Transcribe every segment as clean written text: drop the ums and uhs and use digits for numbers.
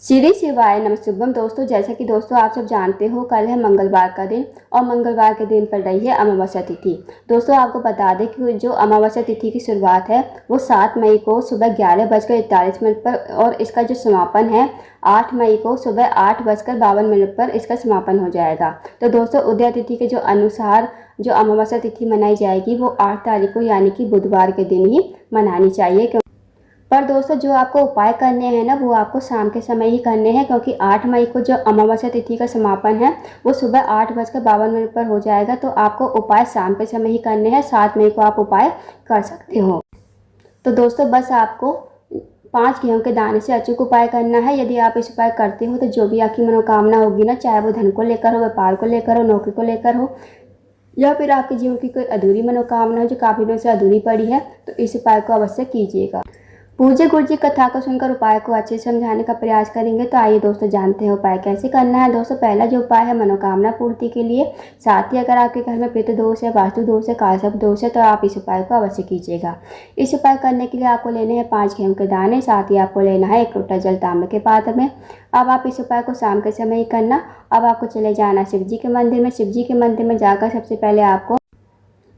श्री शिवाय नमस्तुभ्यम। दोस्तों, जैसा कि दोस्तों आप सब जानते हो, कल है मंगलवार का दिन और मंगलवार के दिन पड़ रही है अमावस्या तिथि। दोस्तों, आपको बता दें कि जो अमावस्या तिथि की शुरुआत है वो 7 मई को सुबह 11:41 पर और इसका जो समापन है 8 मई को सुबह 8:52 पर इसका समापन हो जाएगा। तो दोस्तों, उदय तिथि के जो अनुसार जो अमावस्या तिथि मनाई जाएगी वो 8 तारीख को यानी कि बुधवार के दिन ही मनानी चाहिए। पर दोस्तों, जो आपको उपाय करने हैं ना वो आपको शाम के समय ही करने हैं, क्योंकि 8 मई को जो अमावस्या तिथि का समापन है वो सुबह 8:52 पर हो जाएगा। तो आपको उपाय शाम के समय ही करने हैं। 7 मई को आप उपाय कर सकते हो। तो दोस्तों, बस आपको 5 गेहूं के दाने से अचूक उपाय करना है। यदि आप इस उपाय करते हो तो जो भी आपकी मनोकामना होगी ना, चाहे वो धन को लेकर हो, व्यापार को लेकर हो, नौकरी को लेकर हो, या फिर आपके जीवन की कोई अधूरी मनोकामना हो जो काफ़ी दिनों से अधूरी पड़ी है, तो इस उपाय को अवश्य कीजिएगा। पूज्य गुरु जी कथा को सुनकर उपाय को अच्छे से समझाने का प्रयास करेंगे। तो आइए दोस्तों, जानते हैं उपाय कैसे करना है। दोस्तों, पहला जो उपाय है मनोकामना पूर्ति के लिए। साथ ही अगर आपके घर में पितृ दोष है, वास्तु दोष है, कालसर्प दोष है, तो आप इस उपाय को अवश्य कीजिएगा। इस उपाय करने के लिए आपको लेने हैं 5 गेहूं के दाने। साथ ही आपको लेना है 1 लोटा जल तांबे के पात्र में। अब आप इस उपाय को शाम के समय ही करना। अब आपको चले जाना शिव जी के मंदिर में। शिव जी के मंदिर में जाकर सबसे पहले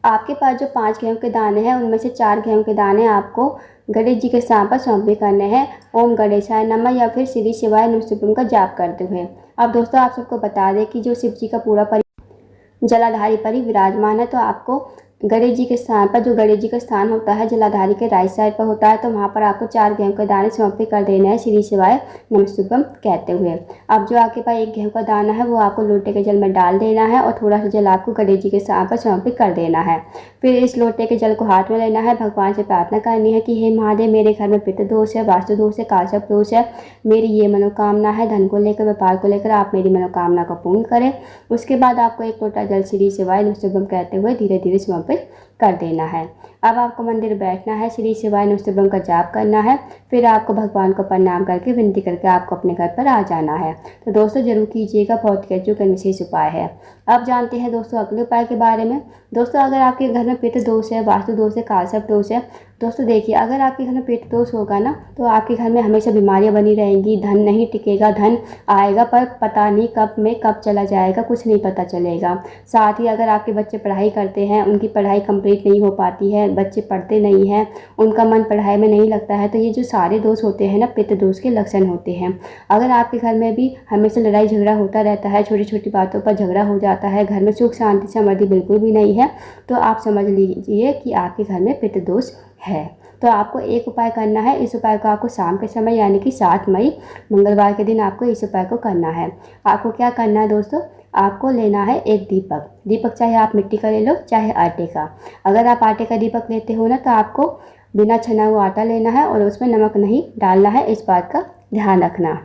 आपके पास जो 5 गेहूं के दाने हैं उनमें से 4 गेहूं के दाने आपको गणेश जी के स्थान पर सौंपे करने हैं। ओम गणेशाय नमः या फिर श्री शिवाय नमस्तुभ्यम का जाप करते हुए। अब दोस्तों, आप सबको बता दें कि जो शिव जी का पूरा जलाधारी पर ही विराजमान है, तो आपको गणेश जी के स्थान पर, जो गणेश जी का स्थान होता है जलाधारी के राइट साइड पर होता है, तो वहाँ पर आपको 4 गेहूं के दाने समर्पित कर देने हैं श्री शिवाय नमस्तुभ्यम कहते हुए। अब जो आपके पास 1 गेहूं का दाना है वो आपको लोटे के जल में डाल देना है और थोड़ा सा जल आपको गणेश जी के स्थान पर समर्पित कर देना है। फिर इस लोटे के जल को हाथ में लेना है। भगवान से प्रार्थना करनी है कि हे महादेव, मेरे घर में पितृ दोष है, वास्तु दोष है, कालसर्प दोष है, मेरी ये मनोकामना है, धन को लेकर, व्यापार को लेकर आप मेरी मनोकामना को पूर्ण करें। उसके बाद आपको 1 लोटा जल श्री शिवाय नमस्तुभ्यम कहते हुए धीरे धीरे समर्पित कर देना है। अब आपको मंदिर बैठना है, श्री शिवाय नमस्तुभ्यम का जाप करना है। फिर आपको भगवान को प्रणाम करके विनती करके आपको अपने घर पर आ जाना है। तो दोस्तों, जरूर कीजिएगा, बहुत ही अचूक विशेष उपाय है। अब जानते हैं दोस्तों अगले उपाय के बारे में। दोस्तों, अगर आपके घर में पितृ दोष है, वास्तु दोष है, कालसर्प दोष है, दोस्तों देखिए, अगर आपके घर में पितृ दोष होगा ना तो आपके घर में हमेशा बीमारियां बनी रहेंगी, धन नहीं टिकेगा। धन आएगा पर पता नहीं कब में कब चला जाएगा, कुछ नहीं पता चलेगा। साथ ही अगर आपके बच्चे पढ़ाई करते हैं, उनकी पढ़ाई कंप्लीट नहीं हो पाती है, बच्चे पढ़ते नहीं हैं, उनका मन पढ़ाई में नहीं लगता है, तो ये जो सारे दोष होते हैं ना, पितृ दोष के लक्षण होते हैं। अगर आपके घर में भी हमेशा लड़ाई झगड़ा होता रहता है, छोटी छोटी बातों पर झगड़ा हो जाता है, घर में सुख शांति समृद्धि बिल्कुल भी नहीं है, तो आप समझ लीजिए कि आपके घर में पितृ दोष है। तो आपको एक उपाय करना है। इस उपाय को आपको शाम के समय यानी कि 7 मई मंगलवार के दिन आपको इस उपाय को करना है। आपको क्या करना है दोस्तों, आपको लेना है 1 दीपक। दीपक चाहे आप मिट्टी का ले लो, चाहे आटे का। अगर आप आटे का दीपक लेते हो ना तो आपको बिना छना हुआ आटा लेना है और उसमें नमक नहीं डालना है, इस बात का ध्यान रखना।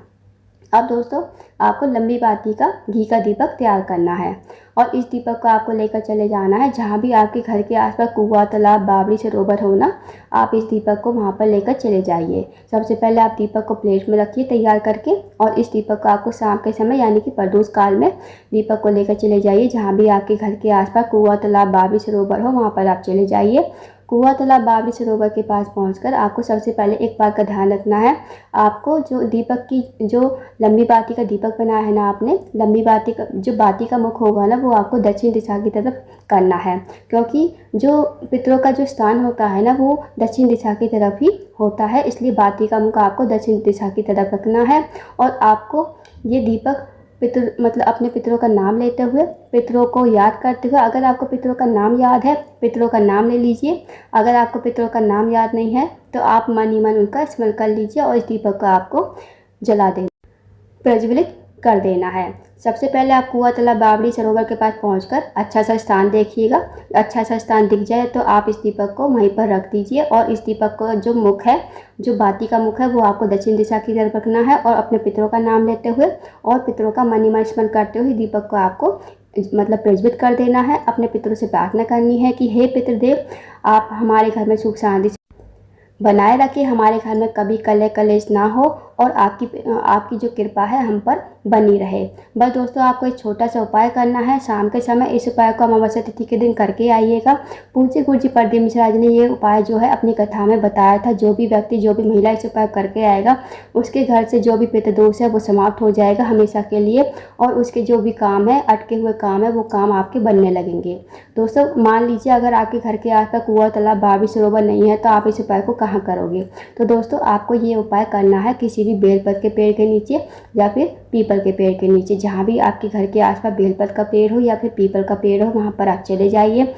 अब दोस्तों, आपको लंबी बाती का घी का दीपक तैयार करना है और इस दीपक को आपको लेकर चले जाना है जहाँ भी आपके घर के आसपास कुआं, तालाब, बावड़ी, सरोवर हो ना, आप इस दीपक को वहाँ पर लेकर चले जाइए। सबसे पहले आप दीपक को प्लेट में रखिए तैयार करके और इस दीपक को आपको शाम के समय यानी कि प्रदोष काल में दीपक को लेकर चले जाइए। जहाँ भी आपके घर के आसपास कुआं, तालाब, बावड़ी, सरोवर हो वहाँ पर आप चले जाइए। कुआं, तालाब, बावड़ी, सरोवर के पास पहुंचकर आपको सबसे पहले एक बात का ध्यान रखना है। आपको जो दीपक की जो लंबी बाती का दीपक बनाया है ना आपने, लंबी बाती का जो बाती का मुख होगा ना वो आपको दक्षिण दिशा की तरफ करना है, क्योंकि जो पितरों का जो स्थान होता है ना वो दक्षिण दिशा की तरफ ही होता है। इसलिए बाती का मुख आपको दक्षिण दिशा की तरफ रखना है और आपको ये दीपक पितृ मतलब अपने पितरों का नाम लेते हुए, पितरों को याद करते हुए, अगर आपको पितरों का नाम याद है पितरों का नाम ले लीजिए। अगर आपको पितरों का नाम याद नहीं है तो आप मन ही मन उनका स्मरण कर लीजिए और इस दीपक को आपको जला देना, प्रज्वलित कर देना है। सबसे पहले आप कुआं, तालाब, बावड़ी, सरोवर के पास पहुंचकर अच्छा सा स्थान देखिएगा। अच्छा सा स्थान दिख जाए तो आप इस दीपक को वहीं पर रख दीजिए और इस दीपक को जो मुख है, जो बाती का मुख है, वो आपको दक्षिण दिशा की तरफ रखना है और अपने पितरों का नाम लेते हुए और पितरों का मन ही मन स्मरण करते हुए दीपक को आपको प्रज्वलित कर देना है। अपने पितरों से प्रार्थना करनी है कि हे पितृदेव, आप हमारे घर में सुख शांति बनाए रखिए, हमारे घर में कभी कलह कलेश ना हो और आपकी जो कृपा है हम पर बनी रहे। बस दोस्तों आपको एक छोटा सा उपाय करना है। शाम के समय इस उपाय को अमावस्या तिथि के दिन करके आइएगा। पूज्य गुरुजी प्रदीप मिश्रा जी ने ये उपाय जो है अपनी कथा में बताया था। जो भी व्यक्ति, जो भी महिला इस उपाय करके आएगा, उसके घर से जो भी पितृ दोष है वो समाप्त हो जाएगा हमेशा के लिए, और उसके जो भी काम है, अटके हुए काम है, वो काम आपके बनने लगेंगे। दोस्तों मान लीजिए अगर आपके घर के आसपास कुआं, तालाब, बावी, सरोवर नहीं है तो आप इस उपाय को कहाँ करोगे? तो दोस्तों आपको ये उपाय करना है किसी भी बेलपत्र के पेड़ के नीचे या फिर पीपल के पेड़ के नीचे। जहाँ भी आपके घर के आसपास बेलपत्र का पेड़ हो या फिर पीपल का पेड़ हो, वहाँ पर आप चले जाइए।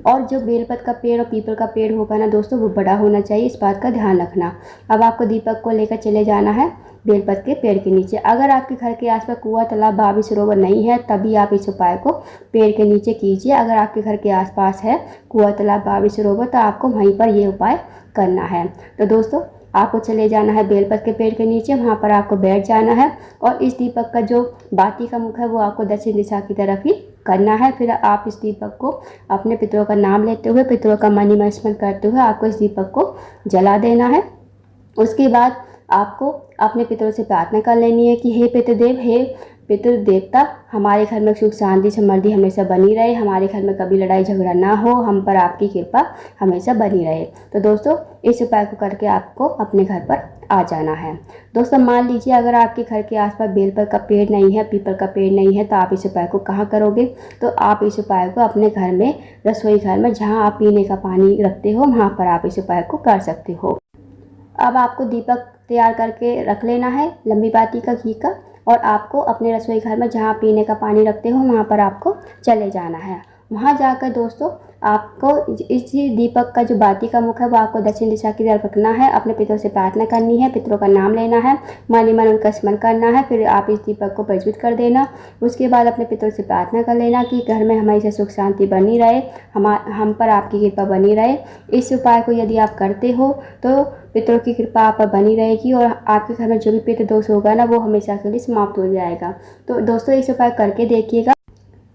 और जो बेलपत्र का पेड़ और पीपल का पेड़ होगा ना दोस्तों, वो बड़ा होना चाहिए, इस बात का ध्यान रखना। अब आपको दीपक को लेकर चले जाना है बेलपत्र के पेड़ के नीचे। अगर आपके घर के आसपास कुआं, तालाब, बावी, सरोवर नहीं है तभी आप इस उपाय को पेड़ के नीचे कीजिए। अगर आपके घर के आसपास है कुआं, तालाब, बावी, सरोवर तो आपको वहीं पर ये उपाय करना है। तो दोस्तों आपको चले जाना है बेलपत्र के पेड़ के नीचे, वहाँ पर आपको बैठ जाना है और इस दीपक का जो बाती का मुख है वो आपको दक्षिण दिशा की तरफ ही करना है। फिर आप इस दीपक को अपने पितरों का नाम लेते हुए, पितरों का मन ही मन स्मरण करते हुए आपको इस दीपक को जला देना है। उसके बाद आपको अपने पितरों से प्रार्थना कर लेनी है कि हे पितृदेव, हे पितृ देवता, हमारे घर में सुख शांति समृद्धि हमेशा बनी रहे, हमारे घर में कभी लड़ाई झगड़ा ना हो, हम पर आपकी कृपा हमेशा बनी रहे। तो दोस्तों इस उपाय को करके आपको अपने घर पर आ जाना है। दोस्तों मान लीजिए अगर आपके घर के आसपास बेलपत्र का पेड़ नहीं है, पीपल का पेड़ नहीं है तो आप इस उपाय को कहाँ करोगे? तो आप इस उपाय को अपने घर में, रसोई घर में जहाँ आप पीने का पानी रखते हो वहाँ पर आप इस उपाय को कर सकते हो। अब आपको दीपक तैयार करके रख लेना है लंबी बाती का घी का, और आपको अपने रसोई घर में जहाँ पीने का पानी रखते हो वहाँ पर आपको चले जाना है। वहाँ जाकर दोस्तों आपको इस दीपक का जो बाती का मुख है वो आपको दक्षिण दिशा की तरफ रखना है। अपने पितरों से प्रार्थना करनी है, पितरों का नाम लेना है, मन ही मन उनका स्मरण करना है। फिर आप इस दीपक को प्रज्वलित कर देना। उसके बाद अपने पितरों से प्रार्थना कर लेना कि घर में हमेशा सुख शांति बनी रहे, हम पर आपकी कृपा बनी रहे। इस उपाय को यदि आप करते हो तो पितरों की कृपा आप पर बनी रहेगी और आपके घर में जो भी पितृ दोष होगा ना वो हमेशा के लिए समाप्त हो जाएगा। तो दोस्तों इस उपाय करके देखिएगा।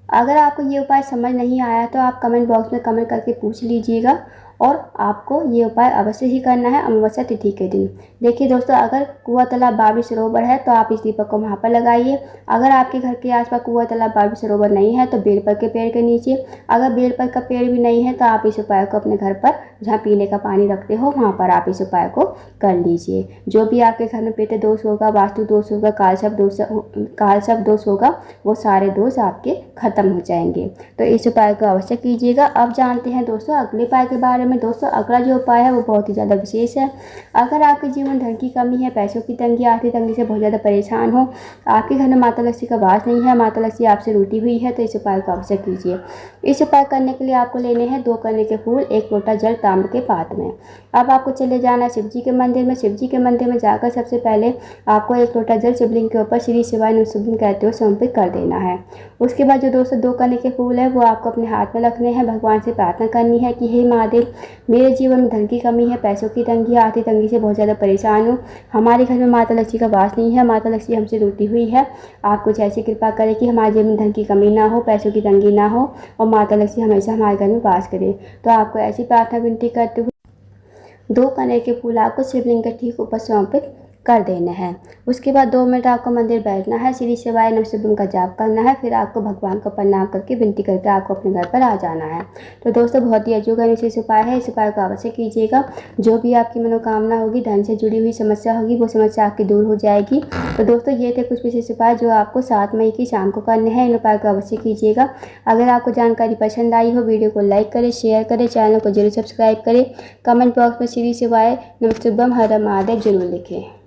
अगर आपको ये उपाय समझ नहीं आया तो आप कमेंट बॉक्स में कमेंट करके पूछ लीजिएगा, और आपको ये उपाय अवश्य ही करना है अमावस्या तिथि के दिन। देखिए दोस्तों अगर कुआं, तालाब, बावी, सरोवर है तो आप इस दीपक को वहाँ पर लगाइए। अगर आपके घर के आसपास कुआं, तालाब, बावी, सरोवर नहीं है तो बेलपत्र के पेड़ के नीचे। अगर बेलपत्र का पेड़ भी नहीं है तो आप इस उपाय को अपने घर पर जहाँ पीने का पानी रखते हो वहाँ पर आप इस उपाय को कर लीजिए। जो भी आपके घर में पितृ दोष होगा, वास्तु दोष होगा, कालसर्प दोष होगा, वो सारे दोष आपके खत्म हो जाएंगे। तो इस उपाय को अवश्य कीजिएगा। अब जानते हैं दोस्तों अगले उपाय के बारे में। दोस्तों अगला जो उपाय है वो बहुत ही ज़्यादा विशेष है। अगर आपके जीवन में धन की कमी है, पैसों की तंगी, आर्थिक तंगी से बहुत ज़्यादा परेशान हो, आपके घर में माता लक्ष्मी का वास नहीं है, माता लक्ष्मी आपसे रूठी हुई है, तो इस उपाय को अवश्य कीजिए। इस उपाय करने के लिए आपको लेने हैं 2 कने के फूल, 1 लोटा जल तांबे के पात्र में। अब आपको चले जाना है शिव जी के मंदिर में। शिव जी के मंदिर में जाकर सबसे पहले आपको 1 लोटा जल शिवलिंग के ऊपर श्री शिवाय नमः कहते हुए समर्पित कर देना है। उसके बाद जो दोस्तों 2 कने के फूल है वो आपको अपने हाथ में रखने हैं। भगवान से प्रार्थना करनी है कि हे महादेव, मेरे जीवन में धन की कमी है, पैसों की तंगी है, आर्थिक तंगी से बहुत ज़्यादा परेशान हूँ, हमारे घर में माता लक्ष्मी का वास नहीं है, माता लक्ष्मी हमसे रूठी हुई है। आप कुछ ऐसी कृपा करें कि हमारे जीवन में धन की कमी ना हो, पैसों की तंगी ना हो और माता लक्ष्मी हमेशा हमारे घर में वास करे। तो आपको ऐसी प्रार्थना विनती करते हुए 2 कने के फूल आपको शिवलिंग के ठीक ऊपर समर्पित कर देना है। उसके बाद 2 मिनट आपको मंदिर बैठना है, श्री शिवाय नमः का जाप करना है। फिर आपको भगवान को प्रणाम करके विनती करके आपको अपने घर पर आ जाना है। तो दोस्तों बहुत ही अजोग विशेष उपाय है, इस उपाय को अवश्य कीजिएगा। जो भी आपकी मनोकामना होगी, धन से जुड़ी हुई समस्या होगी, वो समस्या आपकी दूर हो जाएगी। तो दोस्तों ये थे कुछ विशेष उपाय जो आपको 7 मई की शाम को करने हैं। इन उपाय को अवश्य कीजिएगा। अगर आपको जानकारी पसंद आई हो, वीडियो को लाइक करें, शेयर करें, चैनल को जरूर सब्सक्राइब करें। कमेंट बॉक्स में श्री शिवाय नमः हर महादेव जरूर लिखें।